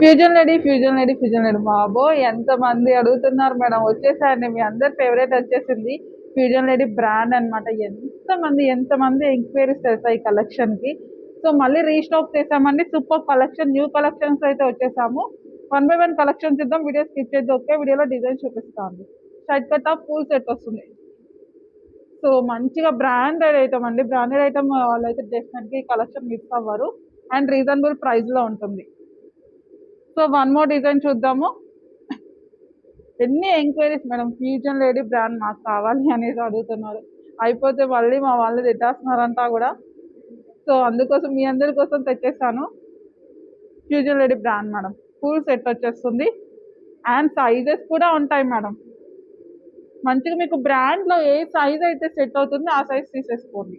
Fusion lady బాబోయ్! ఎంతమంది అడుగుతున్నారు మేడం. వచ్చేసాయండి మీ అందరి ఫేవరెట్ వచ్చేసింది. ఫ్యూజన్ లేడీ బ్రాండ్ అనమాట. ఎంతమంది ఎంక్వైరీస్ తెలుసా ఈ కలెక్షన్‌కి. సో, మళ్ళీ రీస్టాక్ చేసామండి. సూపర్ కలెక్షన్, న్యూ కలెక్షన్స్ అయితే వచ్చేసాము. వన్ బై వన్ కలెక్షన్ చూద్దాం. వీడియో స్కిప్ చేయొద్దు. ఒకే వీడియోలో డిజైన్ చూపిస్తా అండి. Shirt cut off full set వస్తుంది. సో, మంచిగా బ్రాండెడ్ ఐటమ్ అండి. బ్రాండెడ్ ఐటమ్ వాళ్ళైతే డెఫినెట్‌గా ఈ కలెక్షన్ మిస్ అవ్వరు. అండ్ రీజనబుల్ ప్రైస్‌లో ఉంటుంది. సో, వన్ మోర్ డిజైన్ చూద్దాము. ఎన్ని enquiries madam, fusion lady brand మాకు కావాలి అనేసి అడుగుతున్నారు. అయిపోతే మళ్ళీ మా వాళ్ళు తిట్టేస్తున్నారంట కూడా. సో, అందుకోసం మీ అందరి కోసం తెచ్చేసాను. Fusion lady brand madam. Full set వచ్చేస్తుంది. అండ్ సైజెస్ కూడా ఉంటాయి మేడం. మంచిగా మీకు బ్రాండ్లో ఏ సైజ్ అయితే సెట్ అవుతుందో ఆ సైజ్ తీసేసుకోండి.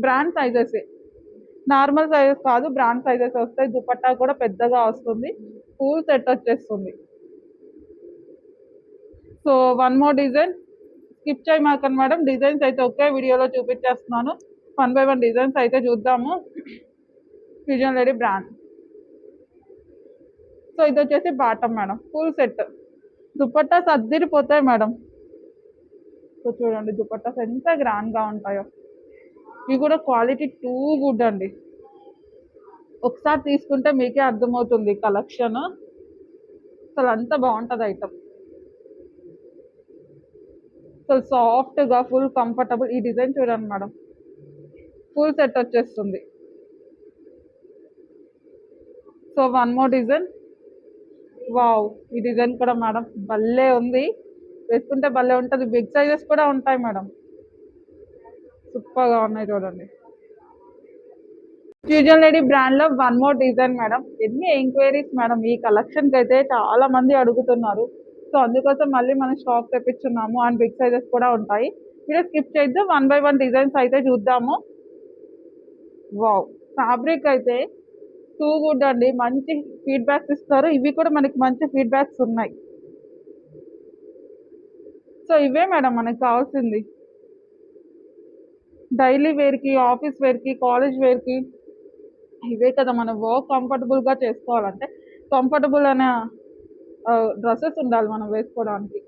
బ్రాండ్ సైజెసే, నార్మల్ సైజెస్ కాదు, బ్రాండ్ సైజెస్ వస్తాయి. దుపట్టా కూడా పెద్దగా వస్తుంది. ఫుల్ సెట్ వచ్చేస్తుంది. So, one more design. స్కిప్ చేయమాకండి మేడం. డిజైన్స్ అయితే ఒకే వీడియోలో చూపించేస్తున్నాను. వన్ బై వన్ డిజైన్స్ అయితే చూద్దాము. Fusion lady brand. సో, ఇది వచ్చేసి bottom madam. Full set. Dupattas అద్దిరిపోతాయి మేడం. సో, చూడండి దుపట్టాస్ ఎంత గ్రాండ్గా ఉంటాయో. ఇవి కూడా క్వాలిటీ టూ గుడ్ అండి. ఒకసారి తీసుకుంటే మీకే అర్థమవుతుంది కలెక్షన్. అసలు అంత బాగుంటుంది ఐటమ్. అసలు సాఫ్ట్గా ఫుల్ కంఫర్టబుల్. ఈ డిజైన్ చూడండి మేడం. ఫుల్ సెట్ వచ్చేస్తుంది. So, one more design. Wow! ఈ డిజైన్ కూడా మేడం భలే ఉంది. వేసుకుంటే భలే ఉంటుంది. బిగ్ సైజెస్ కూడా ఉంటాయి మేడం. సూపర్గా ఉన్నాయి చూడండి. ఫ్యూజన్ లేడీ బ్రాండ్ లో వన్ మోర్ డిజైన్ మేడం. ఎన్ని ఎంక్వైరీస్ మేడం ఈ కలెక్షన్ కి అయితే చాలా మంది అడుగుతున్నారు. సో, అందుకోసం మళ్ళీ మనం స్టాక్ తెప్పించున్నాము. అండ్ బిగ్ సైజెస్ కూడా ఉంటాయి. మీరు స్కిప్ చేయొద్దు. వన్ బై వన్ డిజైన్స్ అయితే చూద్దాము. వావ్! ఫ్యాబ్రిక్ అయితే టూ గుడ్ అండి. మంచి ఫీడ్బ్యాక్స్ ఇస్తారు. ఇవి కూడా మనకి మంచి ఫీడ్బ్యాక్స్ ఉన్నాయి. సో, ఇవే మేడం మనకు కావాల్సింది. డైలీ వేర్కి, ఆఫీస్ వేర్కి, కాలేజ్ వేర్కి ఇవే కదా. మనం వర్క్ కంఫర్టబుల్గా చేసుకోవాలంటే కంఫర్టబుల్ అనే డ్రెస్సెస్ ఉండాలి మనం వేసుకోవడానికి.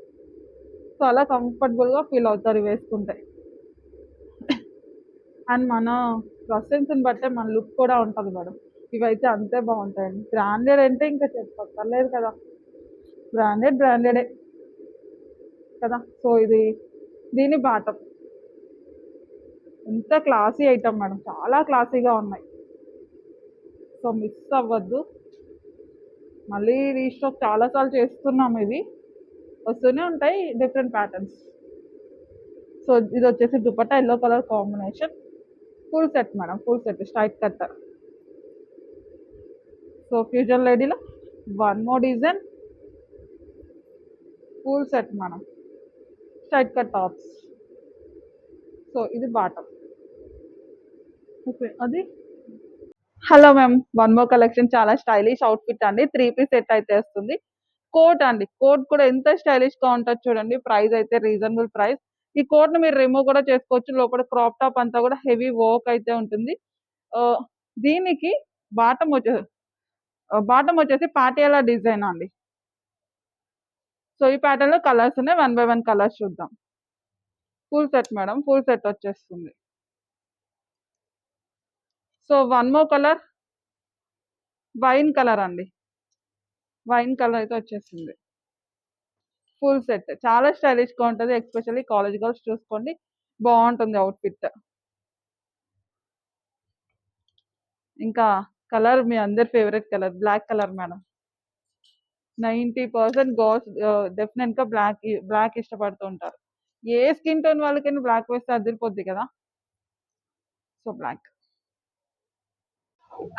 సో, అలా కంఫర్టబుల్గా ఫీల్ అవుతారు వేసుకుంటే. అండ్ మన డ్రెస్సెస్ని బట్టే మన లుక్ కూడా ఉంటుంది మేడం. ఇవైతే అంతే బాగుంటాయండి. బ్రాండెడ్ అంటే ఇంకా చెప్పక్కర్లేదు కదా. బ్రాండెడే కదా. సో, ఇది దీని బాటమ్. ఎంత క్లాసీ ఐటమ్ మేడం. చాలా క్లాసీగా ఉన్నాయి. సో, మిస్ అవ్వద్దు. మళ్ళీ రీస్టాక్ చాలాసార్లు చేస్తున్నాం. ఇవి వస్తూనే ఉంటాయి డిఫరెంట్ ప్యాటర్న్స్. సో, ఇది వచ్చేసి dupatta yellow colour combination. Full set madam. Full set straight cut. So, fusion లేడీలో one more design. Full set madam. Straight cut tops. So, ఇది బాటమ్. ఓకే, అది hello ma'am. One more collection. చాలా stylish outfit అండి. 3 piece set అయితే వస్తుంది. Coat అండి. Coat కూడా ఎంత స్టైలిష్గా ఉంటుంది చూడండి. ప్రైస్ అయితే రీజనబుల్ ప్రైస్. ఈ కోట్ని మీరు రిమూవ్ కూడా చేసుకోవచ్చు. లోపల క్రాప్ టాప్ అంతా కూడా హెవీ వర్క్ అయితే ఉంటుంది. దీనికి బాటమ్ వచ్చే బాటమ్ వచ్చేసి పాటియాలా డిజైన్ అండి. సో, ఈ ప్యాటర్న్ లో కలర్స్ ఉన్నాయి. వన్ బై వన్ కలర్స్ చూద్దాం. Full set madam. Full set వచ్చేస్తుంది. So, one more colour. Wine colour అండి. వైన్ కలర్ అయితే వచ్చేసింది. ఫుల్ సెట్ చాలా స్టైలిష్గా ఉంటుంది. ఎస్పెషల్లీ కాలేజ్ గర్ల్స్ చూసుకోండి, బాగుంటుంది అవుట్ఫిట్. ఇంకా కలర్ మీ అందరి favourite colour black colour madam. 90% girls డెఫినెట్గా బ్లాక్ ఇష్టపడుతూ ఉంటారు. ఏ స్కిన్ టోన్ వాళ్ళకైనా బ్లాక్ వేస్తే అదిరిపోద్ది కదా. So, black.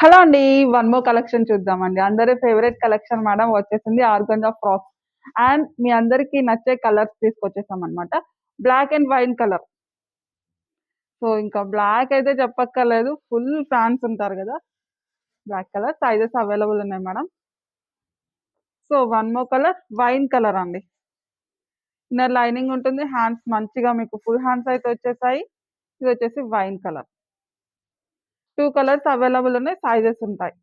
హలో అండి. వన్ మోర్ కలెక్షన్ చూద్దామండి. అందరి ఫేవరెట్ కలెక్షన్ మేడం వచ్చేసింది. Organza frocks. అండ్ మీ అందరికి నచ్చే కలర్స్ తీసుకొచ్చేసాం అనమాట. Black and wine colour. So, ఇంకా బ్లాక్ అయితే చెప్పక్కర్లేదు. ఫుల్ ఫ్యాన్స్ ఉంటారు కదా. బ్లాక్ కలర్ సైజెస్ అవైలబుల్ ఉన్నాయి madam. So, one more colour wine colour అండి. ఇన్నర్ లైనింగ్ ఉంటుంది. హ్యాండ్స్ మంచిగా మీకు ఫుల్ హ్యాండ్స్ అయితే వచ్చేసాయి. ఇది వచ్చేసి వైన్ కలర్. 2 కలర్స్ అవైలబుల్ ఉన్నాయి. సైజెస్ ఉంటాయి.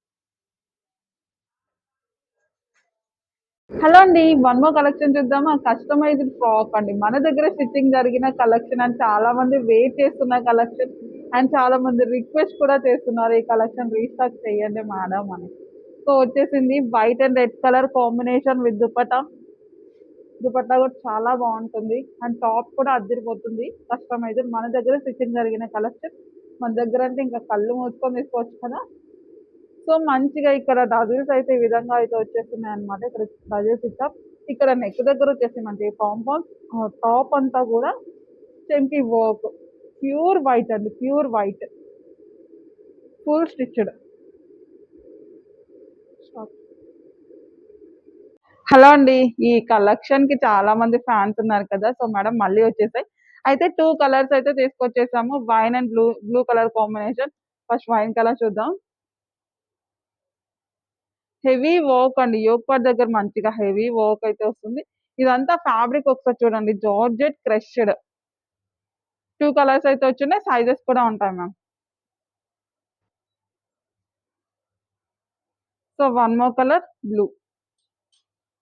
హలో అండి, వన్ మోర్ కలెక్షన్ చూద్దామా? కస్టమైజ్డ్ ఫ్రాక్ అండి. మన దగ్గర స్టిచ్చింగ్ జరిగిన కలెక్షన్ అండ్ చాలా మంది వెయిట్ చేస్తున్న కలెక్షన్ అండ్ చాలా మంది రిక్వెస్ట్ కూడా చేస్తున్నారు ఈ కలెక్షన్ రీస్టాక్ చేయండి మేడం అని. సో వచ్చేసింది white and red colour combination with dupatta. Dupatta కూడా చాలా బాగుంటుంది అండ్ టాప్ కూడా అద్దరిపోతుంది. కస్టమైజ్డ్ మన దగ్గర స్టిచ్చింగ్ జరిగిన కలెక్షన్. మన దగ్గర అంటే ఇంకా కళ్ళు మూసుకొని తీసుకోవచ్చు కదా. సో మంచిగా ఇక్కడ డజిల్స్ అయితే ఈ విధంగా అయితే వచ్చేస్తున్నాయి అనమాట. ఇక్కడ డజిల్స్ ఇచ్చాం. ఇక్కడ నెక్ దగ్గర వచ్చేసి మనకి కాంపౌండ్ టాప్ అంతా కూడా చెంకి వర్క్, ప్యూర్ వైట్ అండి, pure white, full stitched. Hello అండి, ఈ కలెక్షన్ కి చాలా మంది ఫ్యాన్స్ ఉన్నారు కదా. సో మేడం మళ్ళీ వచ్చేసాయి. అయితే టూ కలర్స్ అయితే తీసుకొచ్చేసాము, wine and blue. Blue colour combination. First wine colour చూద్దాం. హెవీ వర్క్ అండి, యోగ్ పార్ట్ దగ్గర మంచిగా హెవీ వర్క్ అయితే వస్తుంది. ఇదంతా ఫ్యాబ్రిక్ ఒకసారి చూడండి, జార్జెట్ క్రష్డ్. టూ కలర్స్ అయితే వచ్చినాయి, సైజెస్ కూడా ఉంటాయి ma'am. So one more colour blue.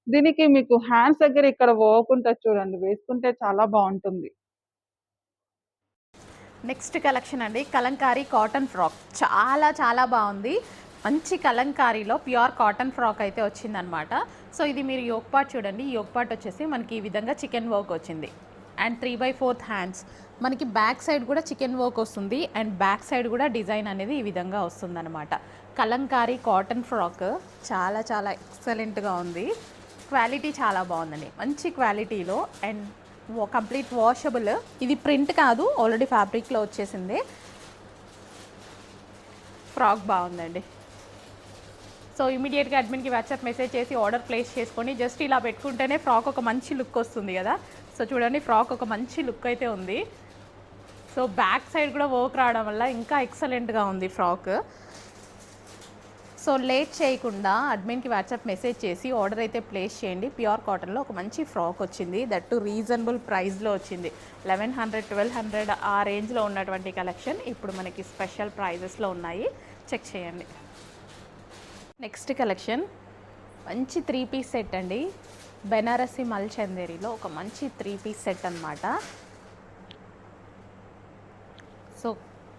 దీనికి మీకు హ్యాండ్స్ దగ్గర ఇక్కడ వర్క్ ఉంటుంది చూడండి, వేసుకుంటే చాలా బాగుంటుంది. నెక్స్ట్ కలెక్షన్ అండి, కలంకారీ కాటన్ ఫ్రాక్. చాలా చాలా బాగుంది. మంచి కలంకారీలో ప్యూర్ కాటన్ ఫ్రాక్ అయితే వచ్చిందనమాట. సో ఇది మీరు యోగ్ పార్ట్ చూడండి. యోగ్ పార్ట్ వచ్చేసి మనకి ఈ విధంగా చికెన్ వర్క్ వచ్చింది అండ్ 3/4 హ్యాండ్స్. మనకి బ్యాక్ సైడ్ కూడా చికెన్ వర్క్ వస్తుంది అండ్ బ్యాక్ సైడ్ కూడా డిజైన్ అనేది ఈ విధంగా వస్తుందన్నమాట. కలంకారీ కాటన్ ఫ్రాక్ చాలా చాలా ఎక్సలెంట్గా ఉంది. క్వాలిటీ చాలా బాగుందండి, మంచి క్వాలిటీలో అండ్ కంప్లీట్ వాషబుల్. ఇది ప్రింట్ కాదు, ఆల్రెడీ ఫ్యాబ్రిక్లో వచ్చేసింది. ఫ్రాక్ బాగుందండి. సో ఇమీడియట్గా అడ్మిన్కి వాట్సాప్ మెసేజ్ చేసి ఆర్డర్ ప్లేస్ చేసుకొని జస్ట్ ఇలా పెట్టుకుంటేనే ఫ్రాక్ ఒక మంచి లుక్ వస్తుంది కదా. సో చూడండి, ఫ్రాక్ ఒక మంచి లుక్ అయితే ఉంది. సో బ్యాక్ సైడ్ కూడా వర్క్ రావడం వల్ల ఇంకా ఎక్సలెంట్గా ఉంది ఫ్రాక్. సో లేట్ చేయకుండా అడ్మిన్కి వాట్సాప్ మెసేజ్ చేసి ఆర్డర్ అయితే ప్లేస్ చేయండి. ప్యూర్ కాటన్లో ఒక మంచి ఫ్రాక్ వచ్చింది, దట్ టు రీజనబుల్ ప్రైస్లో వచ్చింది. 1100, 1200 ఆ రేంజ్లో ఉన్నటువంటి కలెక్షన్ ఇప్పుడు మనకి స్పెషల్ ప్రైజెస్లో ఉన్నాయి, చెక్ చేయండి. నెక్స్ట్ కలెక్షన్ మంచి 3 పీస్ సెట్ అండి. బెనారసి మల్ చందేరిలో ఒక మంచి 3 పీస్ సెట్ అనమాట. సో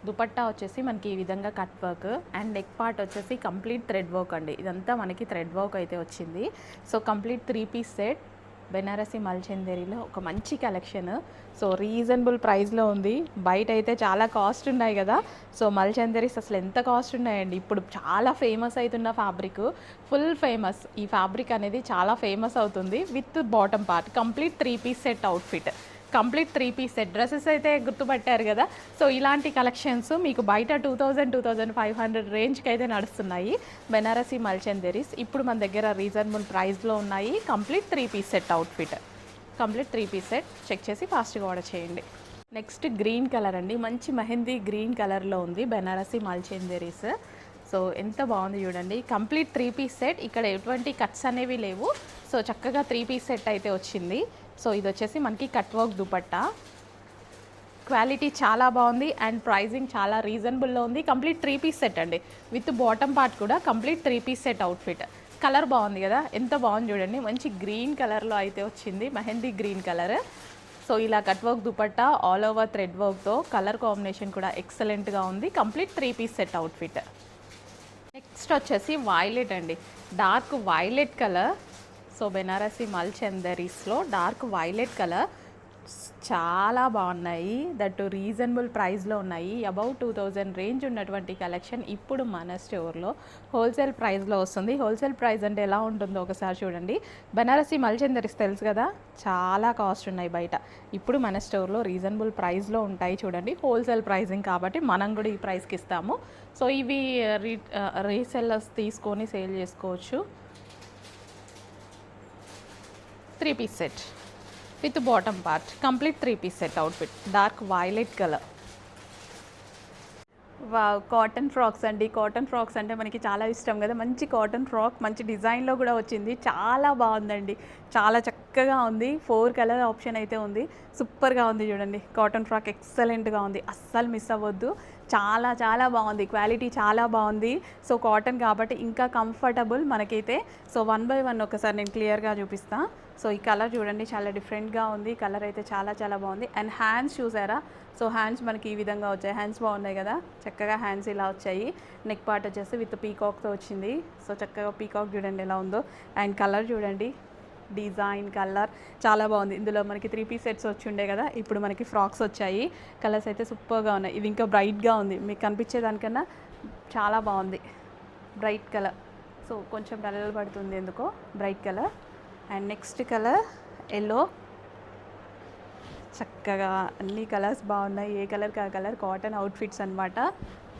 దుపట్టా వచ్చేసి మనకి ఈ విధంగా cut work and neck part వచ్చేసి కంప్లీట్ థ్రెడ్ వర్క్ అండి. ఇదంతా మనకి థ్రెడ్ వర్క్ అయితే వచ్చింది. So complete 3 piece set Banarasi మల్చందేరిలో ఒక మంచి కలెక్షన్. సో రీజనబుల్ ప్రైస్లో ఉంది. బయట అయితే చాలా కాస్ట్ ఉన్నాయి కదా. సో మల్చందేరీస్ అసలు ఎంత కాస్ట్ ఉన్నాయండి. ఇప్పుడు చాలా ఫేమస్ అవుతున్న ఫ్యాబ్రిక్, ఫుల్ ఫేమస్. ఈ ఫ్యాబ్రిక్ అనేది చాలా ఫేమస్ అవుతుంది. With bottom part complete 3 piece set outfit, complete 3 piece set. Dresses అయితే గుర్తుపట్టారు కదా. సో ఇలాంటి కలెక్షన్స్ మీకు బయట 2000, 2500 రేంజ్కి అయితే నడుస్తున్నాయి. బెనారసి మల్చందేరీస్ ఇప్పుడు మన దగ్గర రీజనబుల్ ప్రైస్లో ఉన్నాయి. Complete 3 piece set outfit, complete 3 piece set. Check చేసి ఫాస్ట్గా ఆర్డర్ చేయండి. నెక్స్ట్ గ్రీన్ కలర్ అండి, మంచి మెహందీ గ్రీన్ కలర్లో ఉంది బెనారసి మల్చందేరీస్. సో ఎంత బాగుంది చూడండి. కంప్లీట్ 3 పీస్ సెట్, ఇక్కడ ఎటువంటి కట్స్ అనేవి లేవు. సో చక్కగా 3 పీస్ సెట్ అయితే వచ్చింది. సో ఇది వచ్చేసి మనకి కట్ వర్క్ దుపట్టా. క్వాలిటీ చాలా బాగుంది అండ్ ప్రైజింగ్ చాలా రీజనబుల్లో ఉంది. కంప్లీట్ 3 పీస్ సెట్ అండి, విత్ బాటమ్ పార్ట్ కూడా complete 3 piece set outfit. Colour బాగుంది కదా, ఎంత బాగుంది చూడండి. మంచి గ్రీన్ కలర్లో అయితే వచ్చింది, మెహందీ గ్రీన్ కలర్. సో ఇలా cut work dupatta all over thread వర్క్తో, కలర్ కాంబినేషన్ కూడా ఎక్సలెంట్గా ఉంది. Complete 3 piece set outfit. Next వచ్చేసి వైలెట్ అండి, dark violet colour. So Banarasi మల్చందరీస్లో డార్క్ వైలెట్ కలర్ చాలా బాగున్నాయి. దట్ రీజనబుల్ ప్రైస్లో ఉన్నాయి. అబౌవ్ 2000 రేంజ్ ఉన్నటువంటి కలెక్షన్ ఇప్పుడు మన స్టోర్లో హోల్సేల్ ప్రైస్లో వస్తుంది. హోల్సేల్ ప్రైస్ అంటే ఎలా ఉంటుందో ఒకసారి చూడండి. బెనారసి మల్చందరీస్ తెలుసు కదా, చాలా కాస్ట్ ఉన్నాయి బయట. ఇప్పుడు మన స్టోర్లో రీజనబుల్ ప్రైస్లో ఉంటాయి చూడండి. హోల్సేల్ ప్రైజింగ్ కాబట్టి మనం కూడా ఈ ప్రైస్కి ఇస్తాము. సో ఇవి రీసెల్లర్స్ తీసుకొని సేల్ చేసుకోవచ్చు. 3 piece set with bottom part, complete 3 piece set outfit, dark violet colour. Cotton frocks అండి. కాటన్ ఫ్రాక్స్ అంటే మనకి చాలా ఇష్టం కదా. మంచి కాటన్ ఫ్రాక్, మంచి డిజైన్లో కూడా వచ్చింది, చాలా బాగుందండి. చాలా చక్కగా ఉంది. 4 కలర్ ఆప్షన్ అయితే ఉంది, సూపర్గా ఉంది చూడండి. కాటన్ ఫ్రాక్ ఎక్సలెంట్గా ఉంది, అస్సలు మిస్ అవ్వద్దు. చాలా చాలా బాగుంది, క్వాలిటీ చాలా బాగుంది. సో కాటన్ కాబట్టి ఇంకా కంఫర్టబుల్ మనకైతే. సో 1 బై 1 ఒకసారి నేను క్లియర్గా చూపిస్తా. సో ఈ కలర్ చూడండి, చాలా డిఫరెంట్గా ఉంది. కలర్ అయితే చాలా చాలా బాగుంది. అండ్ హ్యాండ్స్ చూసారా? సో హ్యాండ్స్ మనకి ఈ విధంగా వచ్చాయి. హ్యాండ్స్ బాగున్నాయి కదా, చక్కగా హ్యాండ్స్ ఇలా వచ్చాయి. నెక్ పార్ట్ వచ్చేసి విత్ పీకాక్తో వచ్చింది. సో చక్కగా పీకాక్ చూడండి ఎలా ఉందో. అండ్ కలర్ చూడండి, డిజైన్ కలర్ చాలా బాగుంది. ఇందులో మనకి 3 పీస్ సెట్స్ వచ్చి ఉండే కదా, ఇప్పుడు మనకి ఫ్రాక్స్ వచ్చాయి. కలర్స్ అయితే సూపర్గా ఉన్నాయి. ఇది ఇంకా బ్రైట్గా ఉంది, మీకు కనిపించే దానికన్నా చాలా బాగుంది బ్రైట్ కలర్. సో కొంచెం డల్ పడుతుంది ఎందుకో bright colour. And next colour yellow. చక్కగా అన్ని కలర్స్ బాగున్నాయి, ఏ కలర్కి ఆ కలర్. కాటన్ అవుట్ఫిట్స్ అనమాట.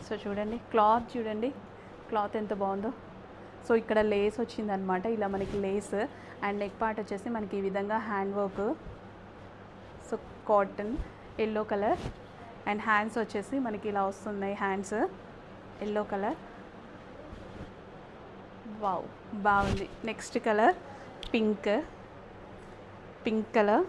సో చూడండి క్లాత్, చూడండి క్లాత్ ఎంత బాగుందో. సో ఇక్కడ లేస్ వచ్చిందనమాట, ఇలా మనకి లేస్. అండ్ నెక్ పార్ట్ వచ్చేసి మనకి ఈ విధంగా hand work. So cotton yellow colour. And hands వచ్చేసి మనకి ఇలా వస్తున్నాయి, హ్యాండ్స్ ఎల్లో కలర్. వావ్ బాగుంది. Next colour pink colour.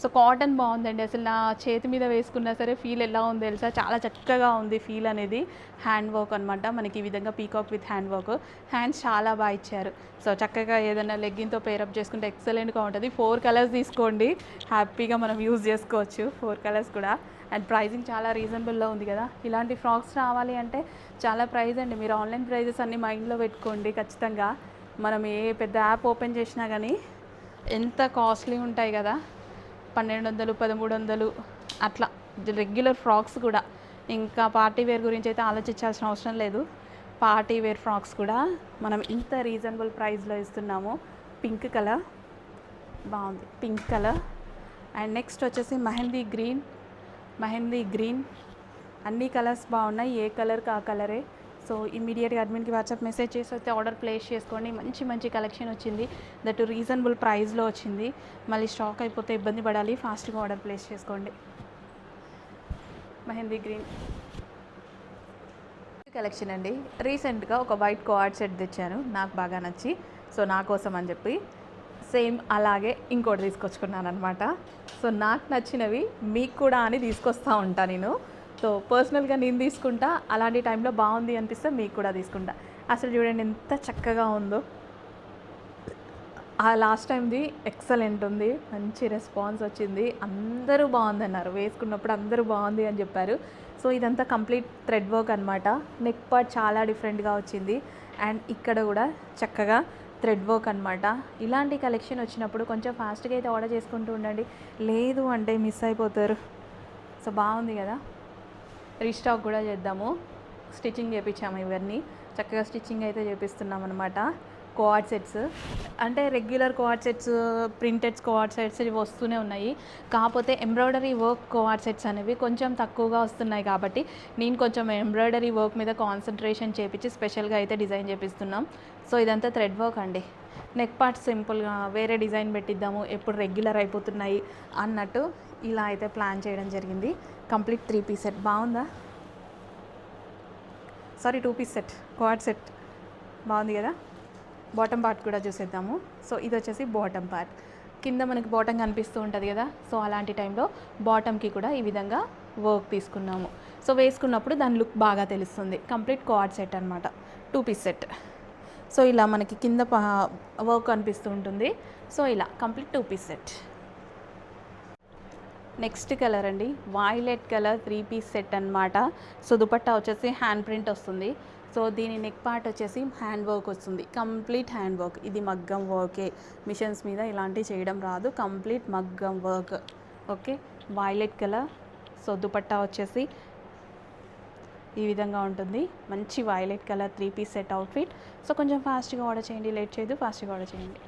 So cotton బాగుందండి, అసలు నా చేతి మీద వేసుకున్నా సరే ఫీల్ ఎలా ఉంది తెలుసా, చాలా చక్కగా ఉంది ఫీల్ అనేది. హ్యాండ్ వర్క్ అనమాట, మనకి ఈ విధంగా peacock with hand work. Hands చాలా బాగా ఇచ్చారు. సో చక్కగా ఏదైనా లెగ్గిన్తో పేరప్ చేసుకుంటే ఎక్సలెంట్గా ఉంటుంది. 4 కలర్స్ తీసుకోండి, హ్యాపీగా మనం యూజ్ చేసుకోవచ్చు 4 కలర్స్ కూడా. అండ్ ప్రైజింగ్ చాలా రీజనబుల్లో ఉంది కదా. ఇలాంటి ఫ్రాక్స్ రావాలి అంటే చాలా ప్రైస్ అండి. మీరు ఆన్లైన్ ప్రైజెస్ అన్నీ మైండ్లో పెట్టుకోండి ఖచ్చితంగా. మనం ఏ పెద్ద యాప్ ఓపెన్ చేసినా కానీ ఎంత కాస్ట్లీ ఉంటాయి కదా, 1200 1300 అట్లా రెగ్యులర్ ఫ్రాక్స్ కూడా. ఇంకా పార్టీ వేర్ గురించి అయితే ఆలోచించాల్సిన అవసరం లేదు. పార్టీ వేర్ ఫ్రాక్స్ కూడా మనం ఇంత రీజనబుల్ ప్రైస్లో ఇస్తున్నాము. పింక్ కలర్ బాగుంది, పింక్ కలర్. అండ్ నెక్స్ట్ వచ్చేసి మెహందీ గ్రీన్. అన్ని కలర్స్ బాగున్నాయి, ఏ కలర్కి ఆ కలరే. సో ఇమీడియట్గా అడ్మిన్కి వాట్సాప్ మెసేజ్ చేసి అయితే ఆర్డర్ ప్లేస్ చేసుకోండి. మంచి మంచి కలెక్షన్ వచ్చింది, దట్ రీజనబుల్ ప్రైస్లో వచ్చింది. మళ్ళీ స్టాక్ అయిపోతే ఇబ్బంది పడాలి, ఫాస్ట్గా ఆర్డర్ ప్లేస్ చేసుకోండి. మెహందీ గ్రీన్ కలెక్షన్ అండి. రీసెంట్గా ఒక వైట్ కోఆర్డ్ సెట్ తెచ్చాను, నాకు బాగా నచ్చి. సో నా కోసం అని చెప్పి సేమ్ అలాగే ఇంకోటి తీసుకొచ్చుకున్నాను అనమాట. సో నాకు నచ్చినవి మీకు కూడా అని తీసుకొస్తూ ఉంటాను నేను. సో పర్సనల్గా నేను తీసుకుంటా, అలాంటి టైంలో బాగుంది అనిపిస్తే మీకు కూడా తీసుకుంటా. అసలు చూడండి ఎంత చక్కగా ఉందో. ఆ లాస్ట్ టైంది ఎక్సలెంట్ ఉంది, మంచి రెస్పాన్స్ వచ్చింది, అందరూ బాగుందన్నారు, వేసుకున్నప్పుడు అందరూ బాగుంది అని చెప్పారు. సో ఇదంతా కంప్లీట్ థ్రెడ్ వర్క్ అనమాట. నెక్ పార్ట్ చాలా డిఫరెంట్గా వచ్చింది. అండ్ ఇక్కడ కూడా చక్కగా థ్రెడ్ వర్క్ అనమాట. ఇలాంటి కలెక్షన్ వచ్చినప్పుడు కొంచెం ఫాస్ట్గా అయితే ఆర్డర్ చేసుకుంటూ ఉండండి, లేదు అంటే మిస్ అయిపోతారు. సో బాగుంది కదా, రీస్టాక్ కూడా చేద్దాము. స్టిచ్చింగ్ చేయించాము, ఇవన్నీ చక్కగా స్టిచ్చింగ్ అయితే చేపిస్తున్నాం అనమాట. కోఆర్డ్ సెట్స్ అంటే regular co-ord sets, printed co-ord sets ఇవి వస్తూనే ఉన్నాయి. కాకపోతే ఎంబ్రాయిడరీ వర్క్ కోఆర్డ్ సెట్స్ అనేవి కొంచెం తక్కువగా వస్తున్నాయి కాబట్టి నేను కొంచెం ఎంబ్రాయిడరీ వర్క్ మీద కాన్సన్ట్రేషన్ చేపించి స్పెషల్గా అయితే డిజైన్ చేపిస్తున్నాం. సో ఇదంతా థ్రెడ్ వర్క్ అండి. నెక్ పార్ట్ సింపుల్గా వేరే డిజైన్ పెట్టిద్దాము, ఎప్పుడు రెగ్యులర్ అయిపోతున్నాయి అన్నట్టు ఇలా అయితే ప్లాన్ చేయడం జరిగింది. కంప్లీట్ 3 పీస్ సెట్ బాగుందా, sorry 2 piece set coord set బాగుంది కదా. బాటమ్ పార్ట్ కూడా చూసేద్దాము. సో ఇది వచ్చేసి బాటమ్ పార్ట్, కింద మనకి బాటమ్ కనిపిస్తూ ఉంటుంది కదా. సో అలాంటి టైంలో బాటమ్కి కూడా ఈ విధంగా వర్క్ తీసుకున్నాము. సో వేసుకున్నప్పుడు దాని లుక్ బాగా తెలుస్తుంది. కంప్లీట్ కోఆర్డ్ సెట్ అనమాట, 2 పీస్ సెట్. సో ఇలా మనకి కింద వర్క్ అనిపిస్తూ ఉంటుంది. సో ఇలా complete 2 piece set. Next colour అండి, వైలెట్ కలర్ 3 పీస్ సెట్ అనమాట. సో దుపట్టా వచ్చేసి హ్యాండ్ ప్రింట్ వస్తుంది. సో దీని నెక్ పార్ట్ వచ్చేసి హ్యాండ్ వర్క్ వస్తుంది, కంప్లీట్ హ్యాండ్ వర్క్. ఇది మగ్గం వర్కే, మిషన్స్ మీద ఇలాంటివి చేయడం రాదు, కంప్లీట్ మగ్గం work. Okay, violet colour. So dupatta వచ్చేసి ఈ విధంగా ఉంటుంది, మంచి violet colour 3 piece set outfit. So కొంచెం ఫాస్ట్గా ఆర్డర్ చేయండి, లేట్ చేయదు, ఫాస్ట్గా ఆర్డర్ చేయండి.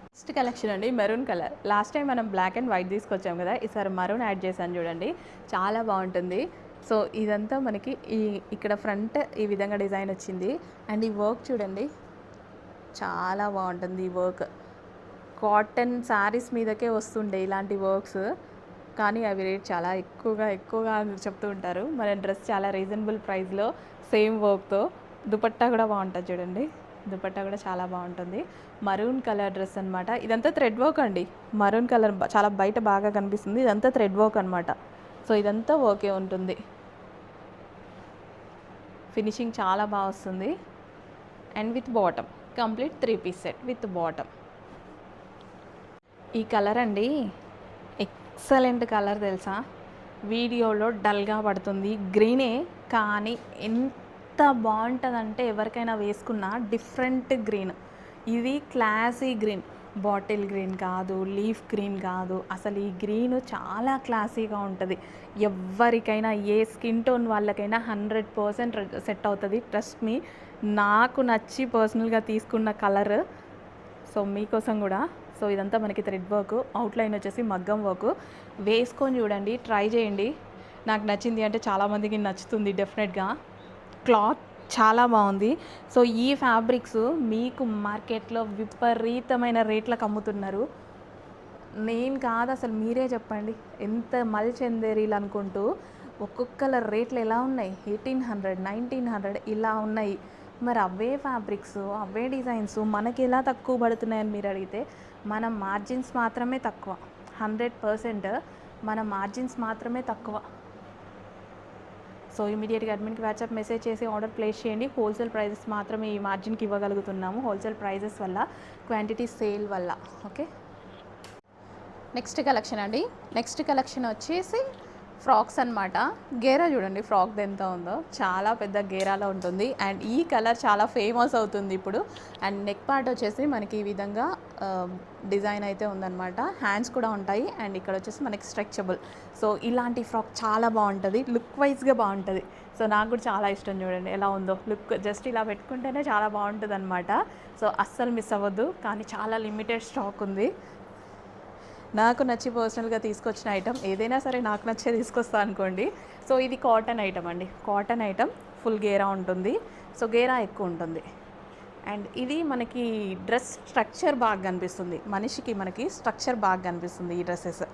నెక్స్ట్ కలెక్షన్ అండి, మెరూన్ కలర్. లాస్ట్ టైం మనం బ్లాక్ అండ్ వైట్ తీసుకొచ్చాం కదా, ఈసారి మరూన్ యాడ్ చేశాను చూడండి, చాలా బాగుంటుంది. సో ఇదంతా మనకి ఇక్కడ ఫ్రంట్ ఈ విధంగా డిజైన్ వచ్చింది. అండ్ ఈ వర్క్ చూడండి, చాలా బాగుంటుంది ఈ వర్క్. కాటన్ శారీస్ మీదకే వస్తుండే ఇలాంటి వర్క్స్, కానీ అవి రేట్ చాలా ఎక్కువగా చెప్తూ ఉంటారు. మన డ్రెస్ చాలా రీజనబుల్ ప్రైస్లో సేమ్ వర్క్తో. దుపట్టా కూడా బాగుంటుంది చూడండి, దుపట్టా కూడా చాలా బాగుంటుంది. మరూన్ కలర్ డ్రెస్ అనమాట. ఇదంతా థ్రెడ్ వర్క్ అండి, మరూన్ కలర్ చాలా బయట బాగా కనిపిస్తుంది, ఇదంతా థ్రెడ్ వర్క్ అనమాట. సో ఇదంతా వర్కే ఉంటుంది. ఫినిషింగ్ చాలా బాగా వస్తుంది. And with bottom, complete 3 piece set with bottom. ఈ కలర్ అండి ఎక్సలెంట్ కలర్ తెలుసా, వీడియోలో డల్గా పడుతుంది గ్రీనే, కానీ ఎంత బాగుంటుందంటే ఎవరికైనా వేసుకున్న డిఫరెంట్ గ్రీన్. ఇది క్లాసీ గ్రీన్, బాటిల్ గ్రీన్ కాదు, లీఫ్ గ్రీన్ కాదు, అసలు ఈ గ్రీన్ చాలా క్లాసీగా ఉంటుంది. ఎవరికైనా ఏ స్కిన్ టోన్ వాళ్ళకైనా 100% సెట్ అవుతుంది. ట్రస్ట్ మీ, నాకు నచ్చి పర్సనల్గా తీసుకున్న కలర్. సో మీకోసం కూడా. సో ఇదంతా మనకి థ్రెడ్ వర్క్, అవుట్లైన్ వచ్చేసి మగ్గం వర్క్. వేసుకొని చూడండి, ట్రై చేయండి. నాకు నచ్చింది అంటే చాలామందికి నచ్చుతుంది డెఫినెట్గా. క్లాత్ చాలా బాగుంది. సో ఈ ఫ్యాబ్రిక్స్ మీకు మార్కెట్లో విపరీతమైన రేట్లకు అమ్ముతున్నారు. నేను కాదు, అసలు మీరే చెప్పండి. ఎంత మల్చెందేరీలు అనుకుంటూ ఒక్కొక్కల రేట్లు ఎలా ఉన్నాయి, 1800, 1900 ఇలా ఉన్నాయి. మరి అవే ఫ్యాబ్రిక్స్, అవే డిజైన్స్ మనకి ఎలా తక్కువ పడుతున్నాయని మీరు అడిగితే, మన మార్జిన్స్ మాత్రమే తక్కువ. 100% మన మార్జిన్స్ మాత్రమే తక్కువ. సో ఇమీడియట్గా అడ్మిన్కి వాట్సాప్ మెసేజ్ చేసి ఆర్డర్ ప్లేస్ చేయండి. హోల్సేల్ ప్రైజెస్ మాత్రమే ఈ మార్జిన్కి ఇవ్వగలుగుతున్నాము, హోల్సేల్ ప్రైజెస్ వల్ల, క్వాంటిటీ సేల్ వల్ల. ఓకే, నెక్స్ట్ కలెక్షన్ అండి. నెక్స్ట్ కలెక్షన్ వచ్చేసి ఫ్రాక్స్ అన్నమాట. గేరా చూడండి ఫ్రాక్ ఎంత ఉందో, చాలా పెద్ద గేరాలో ఉంటుంది. అండ్ ఈ కలర్ చాలా ఫేమస్ అవుతుంది ఇప్పుడు. అండ్ నెక్ పార్ట్ వచ్చేసి మనకి ఈ విధంగా డిజైన్ అయితే ఉందన్నమాట. హ్యాండ్స్ కూడా ఉంటాయి. అండ్ ఇక్కడ వచ్చేసి మనకి స్ట్రెచబుల్. సో ఇలాంటి ఫ్రాక్ చాలా బాగుంటుంది, లుక్ వైజ్గా బాగుంటుంది. సో నాకు కూడా చాలా ఇష్టం. చూడండి ఎలా ఉందో లుక్, జస్ట్ ఇలా పెట్టుకుంటేనే చాలా బాగుంటుంది అనమాట. సో అస్సలు మిస్ అవ్వద్దు. కానీ చాలా లిమిటెడ్ స్టాక్ ఉంది. నాకు నచ్చి పర్సనల్గా తీసుకొచ్చిన ఐటమ్ ఏదైనా సరే నాకు నచ్చే తీసుకొస్తా అనుకోండి. సో ఇది కాటన్ ఐటమ్ అండి, కాటన్ ఐటమ్, ఫుల్ గేరా ఉంటుంది. సో గేరా ఎక్కువ ఉంటుంది. అండ్ ఇది మనకి డ్రెస్ స్ట్రక్చర్ బాగా కనిపిస్తుంది, మనిషికి మనకి స్ట్రక్చర్ బాగా కనిపిస్తుంది ఈ డ్రెస్సెస్.